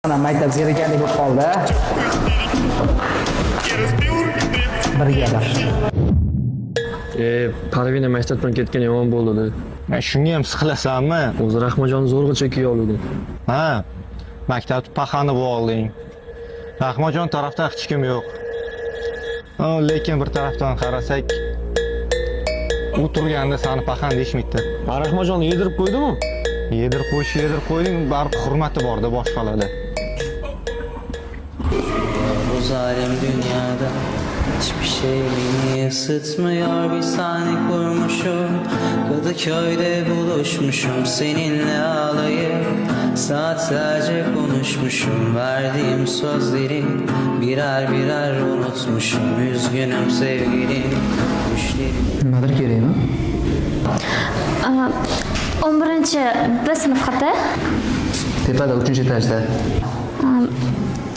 Maktab zerikarli bo'lib qoldi. Birga bir. Parvina maktabdan ketgan yomon bo'ldi. Shunga ham siqilasanmi? O'zi Rahmajonni zo'rg'a kiya oldim. Ha, maktabni paxani bo'lding. Rahmajon tarafdan hech kim yo'q. Lekin bir tarafdan qarasak, u turganda seni paxan deyishmaydi. Rahmajonni yedirib qo'ydimi? Yedirib qo'yding, baribir hurmati borda boshqalarda. Bu zalim dünyada hiçbir şey beni ısıtmıyor. Bir sahne kurmuşum, Kadıköy'de buluşmuşum. Seninle ağlayıp saatlerce konuşmuşum. Verdiğim sözleri birer birer unutmuşum. Üzgünüm sevgilim, düşlerim. Nimadir kerakmi? 11-B sinf xati. Tepada 3-etajda.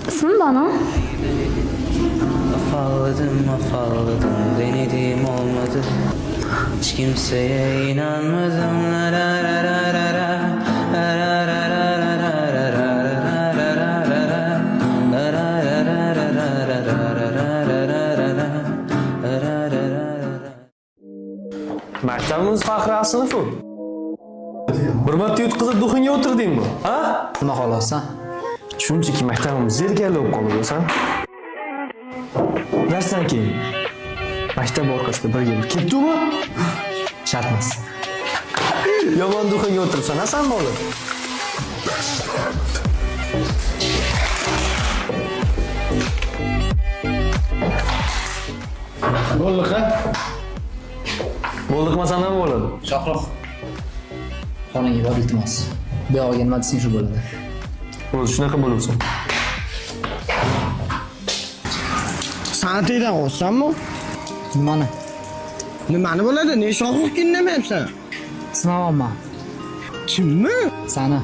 İsmim Banu. Afalladım, denediğim olmadı. Hiç kimseye inanmadım. Maktabimiz faxriy sinfi. Bir marta yutqizib duxinga o'tirdingmi? Ha? Nima xohlasan? Shunchaki maktabimiz zerikarli bo'lib qoldi san. Darsdan keyin maktab orqasida birga bir ketdimi? Shart emas. Yomon duxinga o'tiribsan, ha san bola? Bo'ldi ha? Bo'ldiqmasan ham bo'ladi. Shohruh. Xonaga bor iltimos. Bu yoqqa nima desang shu bo'ladi. O'zi shunaqa bo'libsan. Sanatiydan qo'ysanmi? Nimani? Nimani bo'ladi? Ne Shohruhga indamayapsan? Sinovyapman. Kimni? Sani.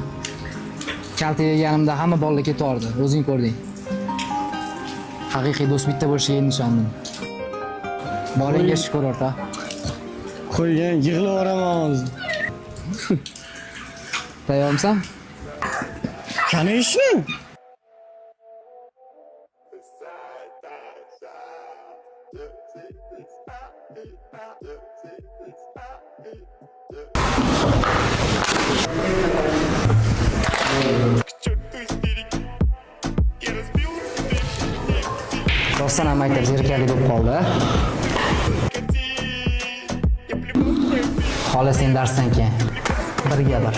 Kalta yeganimda hamma bolalar ketardi. O'zing ko'rding. Haqiqiy do'st bitta bo'lishiga ishondim. Boringga shukr o'rta. Qo'ygan yig'laveraman hozir. Tayyormisan? Qani ishni? Rostdan ham maktab zerikarli bo'lib qoldi. Xola sen darsdan keyin birga bir.